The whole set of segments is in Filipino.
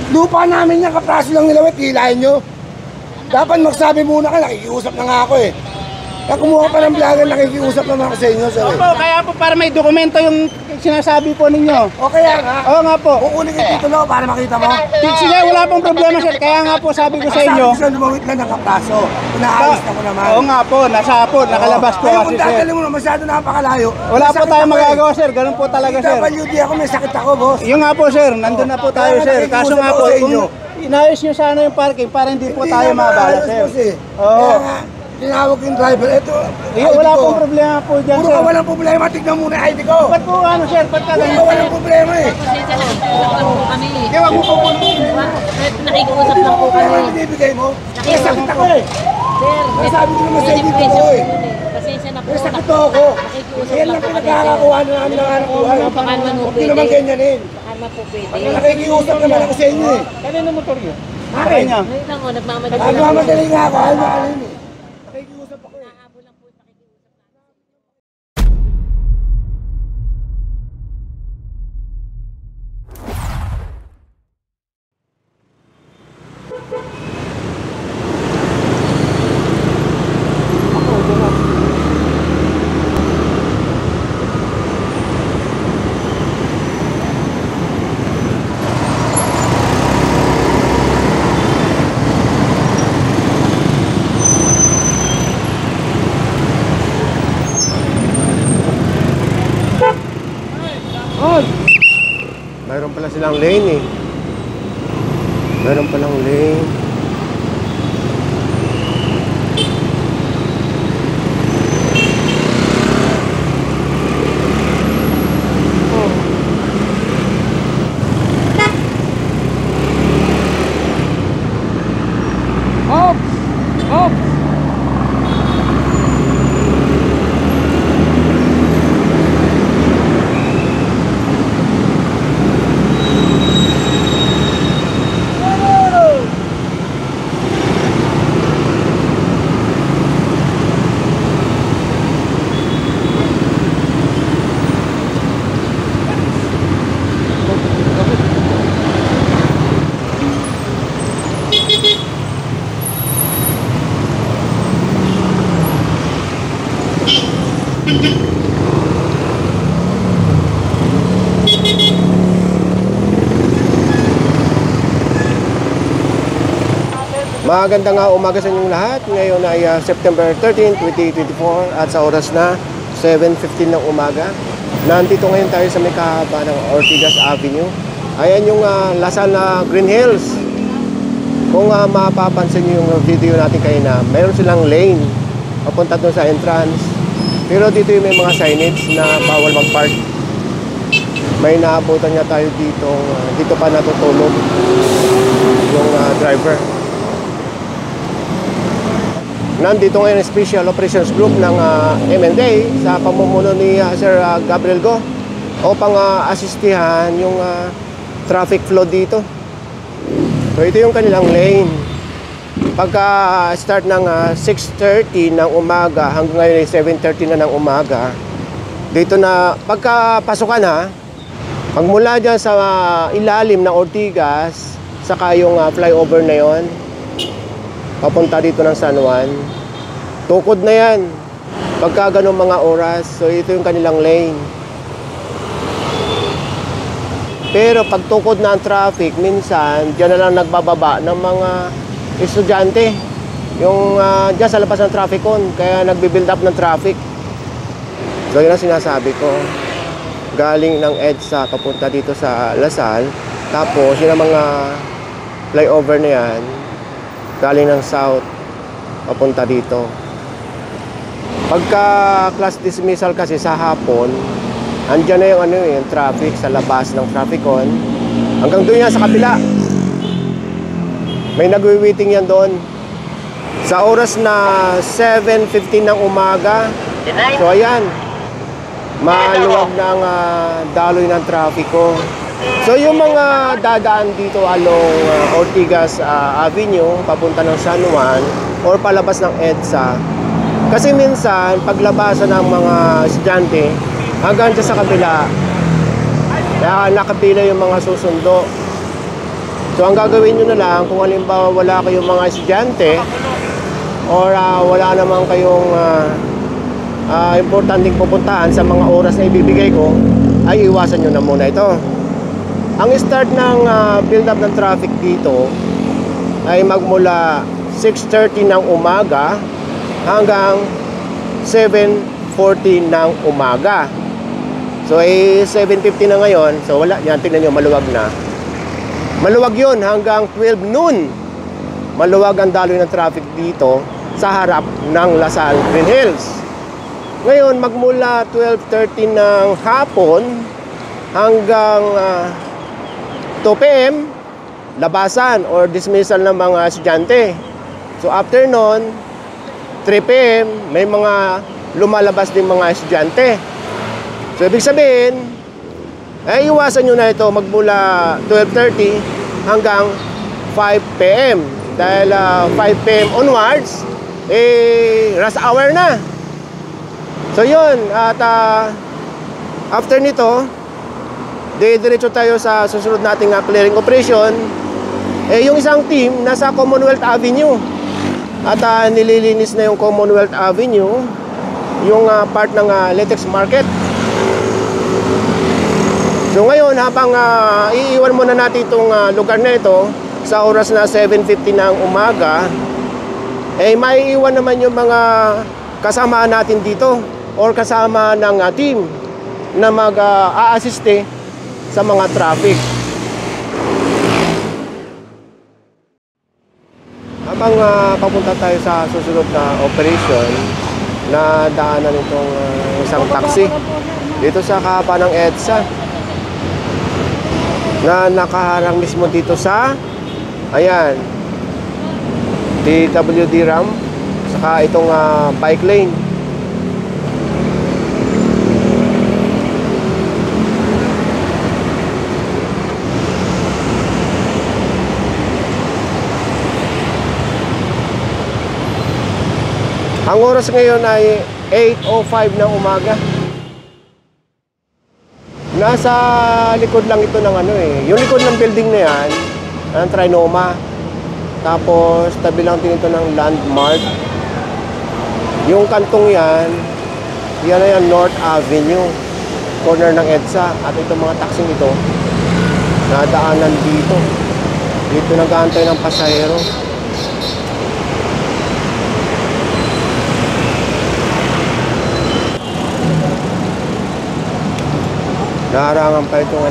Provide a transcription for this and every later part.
Lupa namin yan, kapraso lang nila, tilahin nyo. Dapat magsabi muna ka, nakikiusap na nga ako eh. Kumuha pa ng vlogger, nakikiusap naman ako sa inyo, sir. Opo, kaya po para may dokumento yung sinasabi po ninyo. O kaya nga. Oo nga po. Kukunin ko yung titulo para makita mo. Sige, wala pong problema sir. Kaya nga po sabi ko sa inyo. Sabi ko sa lumawit lang ng kapraso. Inaayos na ko naman. Oo nga po, nasa po, nakalabas po kasi kung sir. dadali mo na masyado napakalayo. Wala po tayong magagawa sir, ganun po talaga sir. WD ako, may sakit ako, boss. Yung nga po sir, nandun na po tayo sir. Kaso nga po, kung inayos nyo sana yung parking para hindi po tayo mabala sir. Oo. Tinawag yung driver, ito, wala pong problema po dyan, puro sir. ka walang problema, tignan muna yung ID ko. Ba't po ano, sir? Ba't ka Puro ganyan? ka walang problema eh. Pasensya na, nagkukuhan po kami. Kaya wag mo po po. Nakikiusap lang po Problema kami. yung binibigay mo. May sakit ako eh. Sir, Sabi ko naman sa inyo ko eh. pasensya na po. May sakit ako. Nakikiusap Yan lang lang po kami, sir. pinagkakakuha na namin ng anak ko. Pakalman mo Huwag nyo naman pwede. ganyanin. Pakalman po pwede. Nakikiusap naman ako sa inyo eh. Kanino motor yun? Akin. Kanya. Ngayon lang o, nagmamadali lang. Nagmamadali nga ako, ayaw na alin eh. Nakikiusap ako eh. Nahabol lang po yung pakikiusap namin. Mayroon pala silang lane eh. Mayroon palang lane. Magandang umaga sa inyong lahat. Ngayon ay September 13, 2024 at sa oras na 7:15 ng umaga. Nandito ngayon tayo sa may kahaba ng Ortigas Avenue. Ayan yung Lasal na Green Hills. Kung mapapansin nyo yung video natin kayo na mayroon silang lane papunta doon sa entrance. Pero dito yung may mga signage na bawal mag-park. May naabutan niya tayo dito. Dito pa natutulog yung driver. Nandito ngayon ang Special Operations Group ng MNDA sa pamumuno ni Sir Gabriel Go upang asistihan yung traffic flow dito. So ito yung kanilang lane. Pagka start ng 6:30 ng umaga hanggang ngayon ay 7:30 na ng umaga, dito na pagka pasukan pagmula dyan sa ilalim ng Ortigas, saka yung flyover na yon papunta dito ng San Juan, tukod na yan pagka ganun mga oras. So ito yung kanilang lane. Pero pag tukod na ang traffic, minsan dyan na lang nagbababa ng mga estudyante yung dyan sa labas ng traffic con, kaya nagbi-build up ng traffic. So yun ang sinasabi ko, galing ng EDSA papunta dito sa Lasal, tapos yun ang mga flyover na yan galing ng south papunta dito. Pagka class dismissal kasi sa hapon, andyan na yung yung traffic sa labas ng traffic con hanggang doon yan sa kabila. May nagwi-waiting yan doon sa oras na 7:15 ng umaga. So ayan, maluwag ng daloy ng trapiko. So yung mga dadaan dito along Ortigas Avenue papunta ng San Juan or palabas ng EDSA, kasi minsan paglabasan ng mga estudyante hanggang dyan sa kabila nakapila yung mga susundo. So ang gagawin nyo na lang, kung halimbawa wala kayong mga estudyante or wala naman kayong importanteng pupuntahan sa mga oras na ibibigay ko, ay iwasan nyo na muna ito. Ang start ng build-up ng traffic dito ay magmula 6:30 ng umaga hanggang 7:40 ng umaga. So 7:50 na ngayon. So wala, yan, tingnan nyo, maluwag na. Maluwag yun hanggang 12 noon. Maluwag ang daloy ng traffic dito sa harap ng Lasal Green Hills. Ngayon, magmula 12:30 ng hapon hanggang 2 p.m., labasan or dismissal ng mga estudyante. So after nun, 3 p.m., may mga lumalabas din mga estudyante. So ibig sabihin, ay iwasan nyo na ito magmula 12:30 hanggang 5 p.m. Dahil 5 p.m. onwards, rush hour na. So yun, at after nito, diretso tayo sa susunod nating clearing operation. Yung isang team nasa Commonwealth Avenue. At nililinis na yung Commonwealth Avenue, yung part ng latex market. So ngayon, habang iiwan muna natin itong lugar na ito sa oras na 7:50 ng umaga, maiiwan naman yung mga kasama natin dito or kasama ng team na mag-a-assiste sa mga traffic. Habang papunta tayo sa susunod na operation, na daanan itong isang taxi dito sa kahaba ng EDSA na nakaharang mismo dito sa ayan, DWD ramp, saka itong bike lane. Ang oras ngayon ay 8:05 ng umaga. Nasa likod lang ito ng yung likod ng building na yan, ng Trinoma. Tapos tabi lang din ito ng Landmark. Yung kantong yan na yan, North Avenue, corner ng EDSA. At itong mga taxing ito, nadaanan dito. Dito nag-aantay ng pasahero. Naharangan pa itong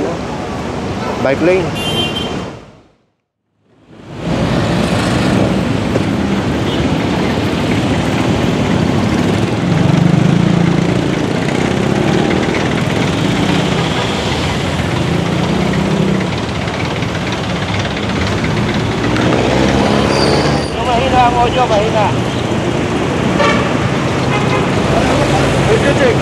bike lane. Mahina ang audio, mahina. Check.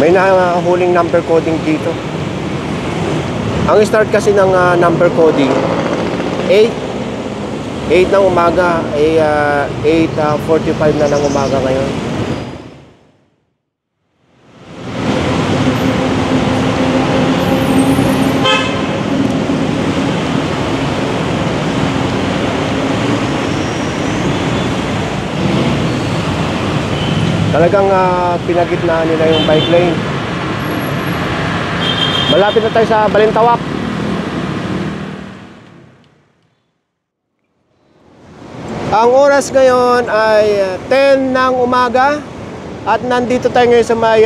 May nahuling number coding dito. Ang start kasi ng number coding 8 ng umaga ay 8:45 na ng umaga ngayon. Talagang pinagitnaan nila yung bike lane. Malapit na tayo sa Balintawak. Ang oras ngayon ay 10 ng umaga at nandito tayo ngayon sa may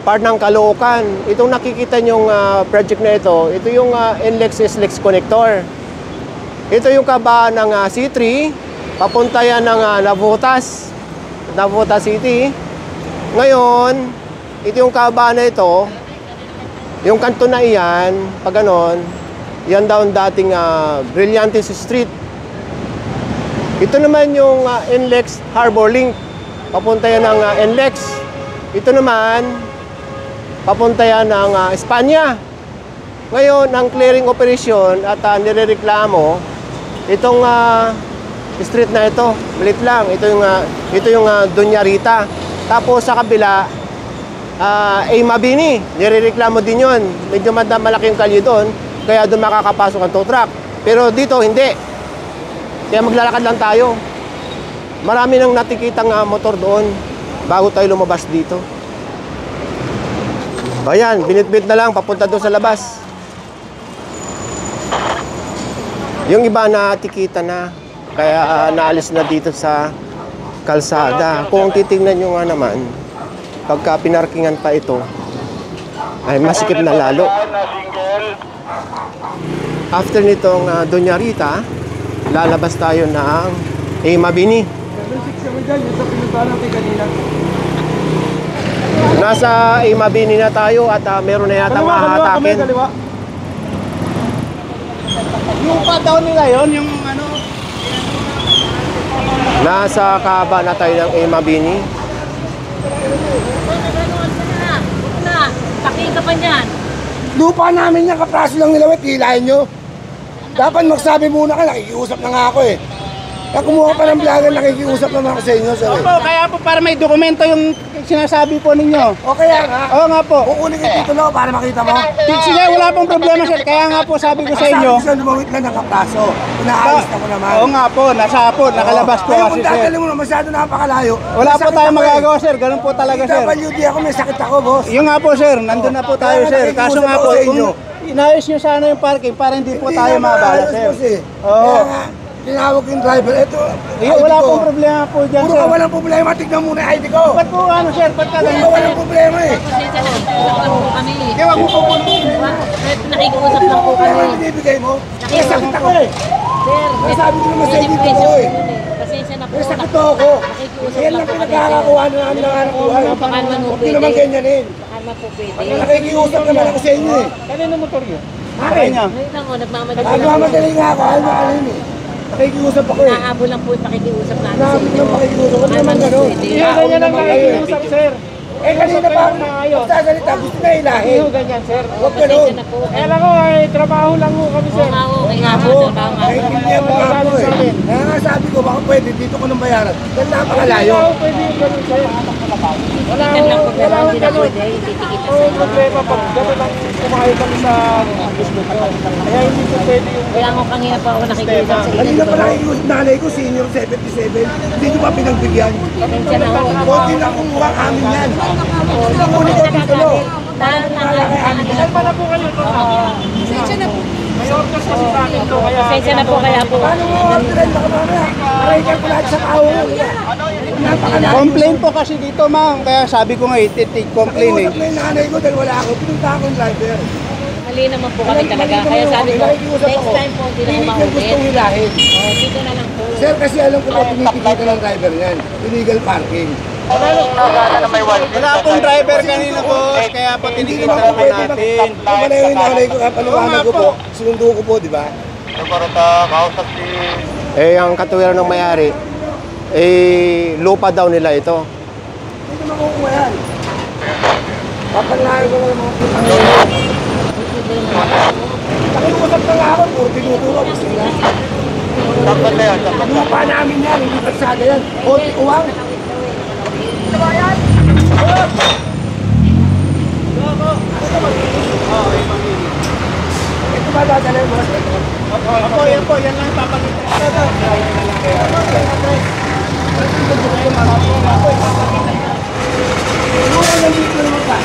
part ng Caloocan. Itong nakikita nyong project na ito yung NLEX-SLEX connector. Ito yung kabaan ng C3, papunta yan ng Navotas City. Ngayon, ito yung kabaan na ito, yung kanto na iyan, pag ganon, yan daw ang dating Brillantes Street. Ito naman yung NLEX Harbor Link, papunta yan ng NLEX. Ito naman, papunta yan ng Espanya. Ngayon, ang clearing operation at nirereklamo, itong street na ito. Malit lang. Ito yung Doña Rita. Tapos sa kabila, Mabini. Nirereklamo din yun. Medyo malaki yung kalye doon. Kaya doon makakapasok ang tow truck. Pero dito, hindi. Kaya maglalakad lang tayo. Marami nang natikitang motor doon bago tayo lumabas dito. Ayan, binitbit na lang, papunta doon sa labas. Yung iba natikita na, kaya naalis na dito sa kalsada. Kung titingnan nyo nga naman, pagka pinarkingan pa ito, ay masikip na lalo. After nitong Doña Rita, lalabas tayo ng Mabini. Nasa Mabini na tayo at meron na yata mahatakin. Lupa daw nila yon, yung ano. Nasa kaba na tayo ng Mabini. Takiin ka pa niyan. Lupa namin yan, kapraso lang nila, tilahin nyo. Dapat magsabi muna ka, nakikiusap na nga ako eh. Kaya kumuha pa ng vlogger, nakikiusap naman ako sa inyo, sir. Opo, kaya po para may dokumento yung sinasabi po ninyo. O kaya nga, Oo nga po. kukunin yung titulo para makita mo. Sige, wala pong problema sir. Kaya nga po sabi ko sa inyo. Sabi ko lumawit lang ng kapraso. Inaayos na ko naman. Oo nga po, nasa po, nakalabas po Kaya kasi kung sir. dadali mo na masyado napakalayo. Wala may po sakit tayong ako eh. magagawa sir, ganun po talaga sir. PWD ako, may sakit ako, boss. Yung nga po sir, nandun na po tayo Kaya sir. nakikiusap Kaso nga ako po, sa kung inyo. inayos nyo sana yung parking para hindi po tayo Hindi na mabala maayos, sir. boss, eh. Oo. Kaya nga, tinawag ko yung driver. Ito, Wala ID ko. pong problema po dyan Puro sir. ka walang problema, tignan muna yung ID ko. Ba't po ano sir, ba't ka Puro ganyan ka walang problema eh. Pasensya na, nakikiusap lang po kami. Kaya wag mo po po. Nakikiusap lang po Problema kami. yung binibigay mo. May sakit ako eh. Sir, Nasabi ko naman sa inyo depression totoo eh. po yun eh. Pasensya na po. May sakit ako. Nakikiusap Kaya lang lang po kami, pinagkakakuha na namin ng anak buhay. Baka naman po Huwag nyo naman pwede. ganyanin. Baka naman po pwede. Nakikiusap naman ako sa inyo eh. Kanino motor yun? Akin. Kanya. Ngayon lang o, nagmamadali lang. Nagmamadali nga ako. Ayaw na kanina eh. Nakikiusap ako eh. Nahabol lang po yung pakikiusap namin sa Nahabol inyo. lang pakikiusap. Huwag Baka naman naman po ganun. pwede. Iyo, ganyan ang nakikiusap sir. Eh kanina pa ako nagsasalita. Gusto na ilahin. Iyo, ganyan sir. Huwag ganun. Pasensya na po. Alam ko, ay trabaho lang ho kami Oo sir. nga ho, kaya nga po, trabaho nga po. Naiintindihan mo nga ako eh. Kaya nga sabi ko, baka pwede dito ko nang bayaran. Dahil napakalayo. Pwede yung ganun sir. Wala Tikitan lang po, pero akong hindi na ganun. pwede. Titikitan sa Oo, inyo. problema pag gano'n lang kumain kami sa gusto ko. Kaya hindi po pwede yung Kaya nga kanina pa ako nakikiusap sa Kanina inyo. pa nakikiusap nanay ko, senior 77. Hindi nyo pa pinagbigyan. Pasensya na ho. Konti lang kumuha amin yan. Kukunin ko dito no. Kalma na po kayo. Pasensya na po. May orders kasi sa akin to. Kaya Pasensya na po kaya po. Paano mo orderin? Baka mamaya, aray ko lahat sa tao. Napakalayo. Complain po kasi dito ma'am. Kaya sabi ko nga, ititig complain eh. Nakikiusap na yung nanay ko dahil wala ako. Pinunta ako yung driver. Mali naman po kami talaga. Kaya sabi ko, next time po hindi na Hindi ko umaulit. gustong hilahin. Oh, dito na lang po. Sir, kasi alam ko po pinipigita ng driver yan. Illegal parking. Wala pong driver kanina boss. Kaya po Hindi tinikita naman po po pwede natin. Kumala yung nanay ko, paliwanag ko po. Sinundo ko po, di ba? Ang katuwiran ng mayari, lupa daw nila ito. Hindi naman kukuha yan. Papalayan ko lang yung mga putang. Nakikusap na nga ako, puro tinuturo ko sila. Lupa namin yan, hindi pagsada yan. Konti uwang. Ito ba dadalhin mo? Opo, yan po. Yan lang papakita. Yung nandito naman pa.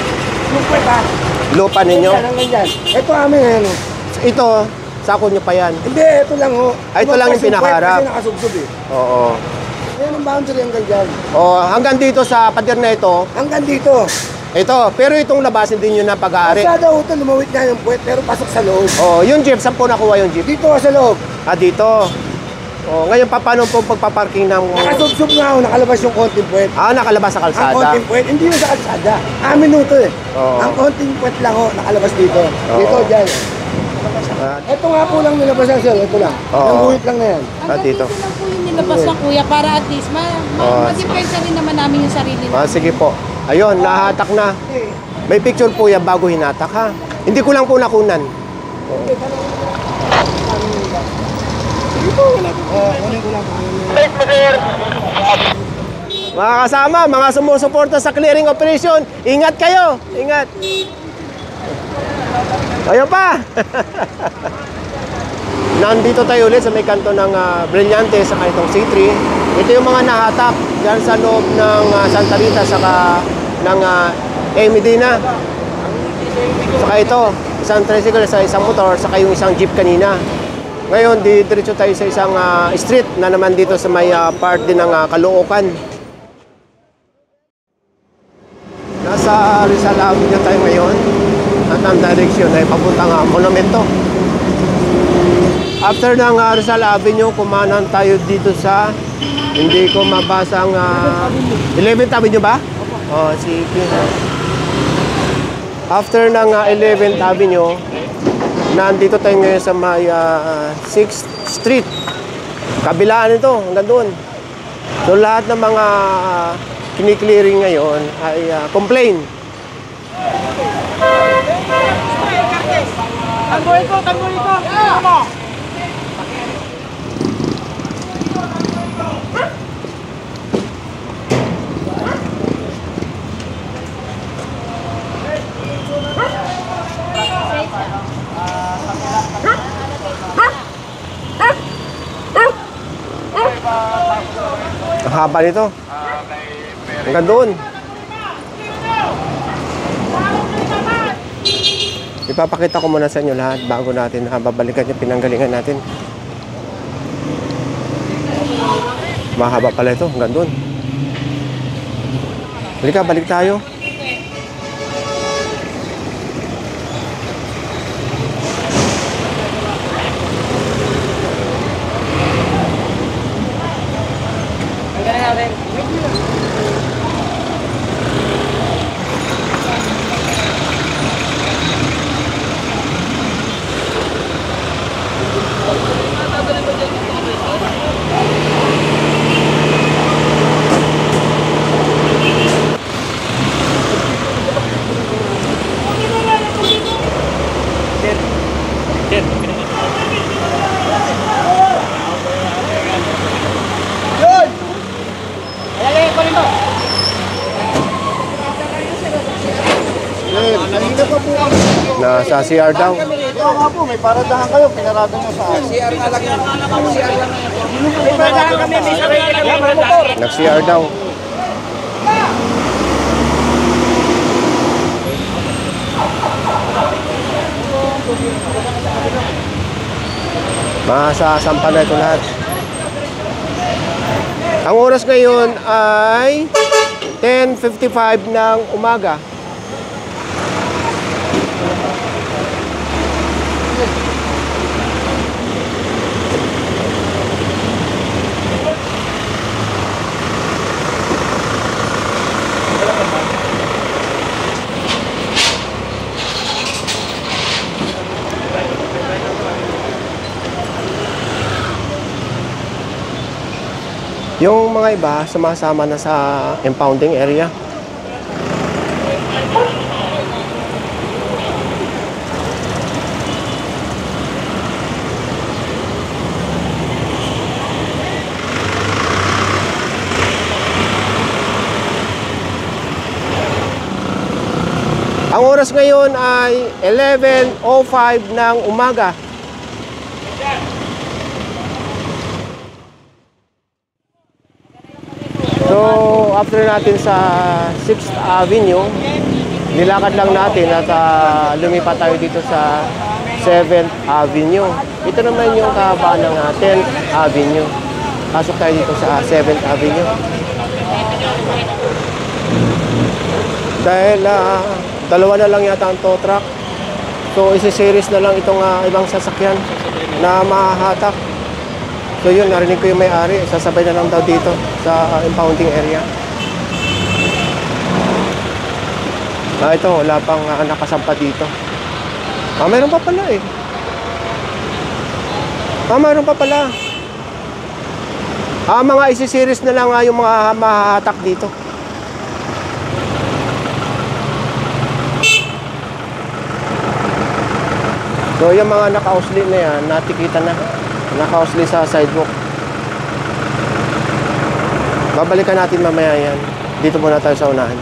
Yung kweta. Lupa ninyo. Yan ang ganyan. Ito amin ano. Ito, sako nyo pa yan. Hindi, ito lang ho. Ito lang yung pinakaharap. Kasi nakasubsob eh. Oo. Ayan ang boundary hanggang dyan. Hanggang dito sa pader na ito, Hanggang dito. ito. Pero itong labas, hindi nyo na pag-aari. Pasada ho ito, lumawit nga yung puwet, pero pasok sa loob. Yung jeep, saan po nakuha yung jeep? Dito sa loob. Dito. Ngayon, paano po pagpaparking ng... Nakasubsob nga ho, nakalabas yung konting puwet. Nakalabas sa Ang kalsada. konting puwet, hindi yung sa kalsada. Amin ho ito eh. Oo. Ang konting puwet lang ho, nakalabas dito. Dito, dyan. Ah, Ito nga po lang nilabasan sir, ito lang. Oo. Yung buhit lang na yan. dito. Ito lang po yung nilabas na kuya para at least ma-depensa rin naman namin yung sarili namin. Sige po. Ayun, nahatak na. May picture po yan bago hinatak ha. Hindi ko lang po nakunan. Kunin ko lang. Mga kasama, mga sumusuporta sa clearing operation, ingat kayo, ingat. Ayun pa. Nandito tayo ulit sa may kanto ng Brillante sa itong C3. Ito yung mga nahatak dyan sa loob ng Santa Rita saka ng Medina. Saka ito, isang tricycle sa isang motor, saka yung isang jeep kanina. Ngayon, diretso tayo sa isang street na naman dito sa may part din ng Caloocan. Nasa Rizal Avenue tayo ngayon at ang direksyon ay papuntang monumento. After ng Rizal Avenue, kumanan tayo dito sa, hindi ko mabasa ang 11th Avenue ba? Oh, sige. After ng 11th Avenue, nandito tayo ngayon sa may 6th Street. Kabilaan ito, hanggang doon. So lahat ng mga kiniklearing ngayon ay complain. Tangguhin ko! Ano? Ang haba nito. Hanggang doon. Ipapakita ko muna sa inyo lahat bago natin babalikan yung pinanggalingan natin. Mahaba pala ito. Hanggang doon. Halika, balik tayo. Nasa CR daw. Oo nga po, may paradahan kayo, pinarada nyo sa CR na lang yun. May paradahan kami, may sarili kami motor. Nag-CR daw. Masasampa na ito lahat. Ang oras ngayon ay 10:55 ng umaga. Yung mga iba, sumasama na sa impounding area. Ang oras ngayon ay 11:05 ng umaga. So, after natin sa 6th Avenue, nilakad lang natin at lumipat tayo dito sa 7th Avenue. Ito naman yung kahabaan ng 10th Avenue. Pasok tayo dito sa 7th Avenue. Dahil dalawa na lang yata ang tow truck. So, isi-series na lang itong ibang sasakyan na mahahatak. So yun, narinig ko yung may-ari, sasabay na lang daw dito sa impounding area. Ito, wala pang nakasampa dito. Mayroon pa pala eh. Mayroon pa pala. Mga isi-series na lang yung mga mahahatak dito. So yung mga naka-ausli na yan, natikita na. Naka-ausli sa sidewalk. Babalikan natin mamaya yan. Dito muna tayo sa unahan.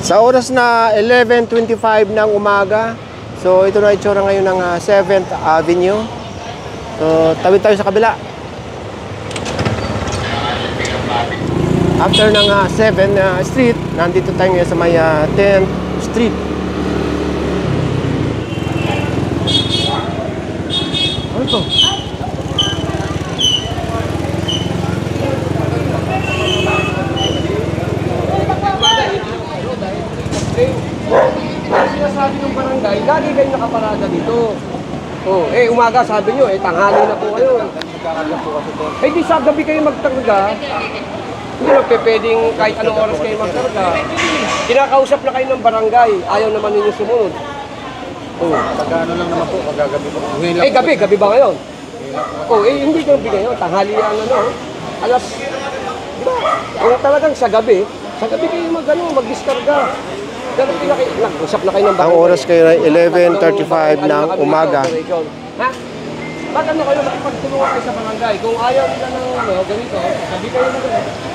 Sa oras na 11:25 ng umaga, so ito na itsura ngayon ng 7th Avenue. So tawid tayo sa kabila. After ng 7th Street, nandito tayo ngayon sa may 10th Street. Ano ito? Sinasabi ng barangay, lagi kayo nakaparada dito. Oh, umaga sabi nyo, tanghali na po kayo. Di sa gabi kayo magtarga. Hindi na pwedeng kahit anong oras kayo magtarga. Kinakausap na kayo ng barangay, ayaw naman ninyo sumunod. Oh. Pagkano lang naman po, magagabi po. Gabi ba ngayon? Hindi gabi ngayon, tanghali yan alas, di ba? Kung talagang sa gabi kayo mag-discarga. Nag-usap na kayo ng Ang barangay. oras kayo ay 11:35 ng umaga. Ha? Ba't kayo makipagtulungan kayo sa barangay? Kung ayaw nila ng ganito, gabi kayo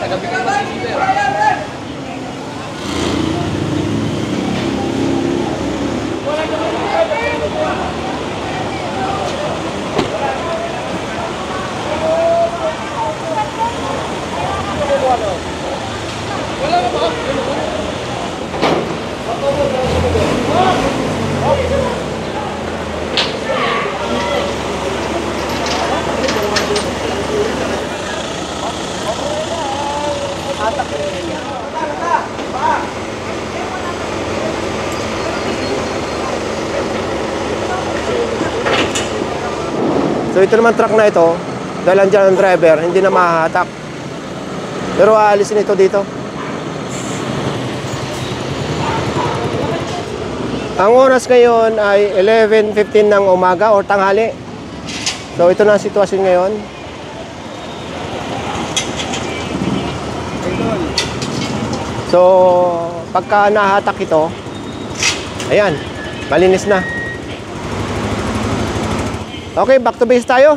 sa gabi kayo mag-deliver. So ito naman truck na ito, dahil andyan ang driver, hindi na mahahatak. Pero aalisin ito dito. Ang oras ngayon ay 11:15 ng umaga or tanghali. So ito na ang sitwasyon ngayon. So pagka nahatak ito, ayan, malinis na. Okay, back to base tayo.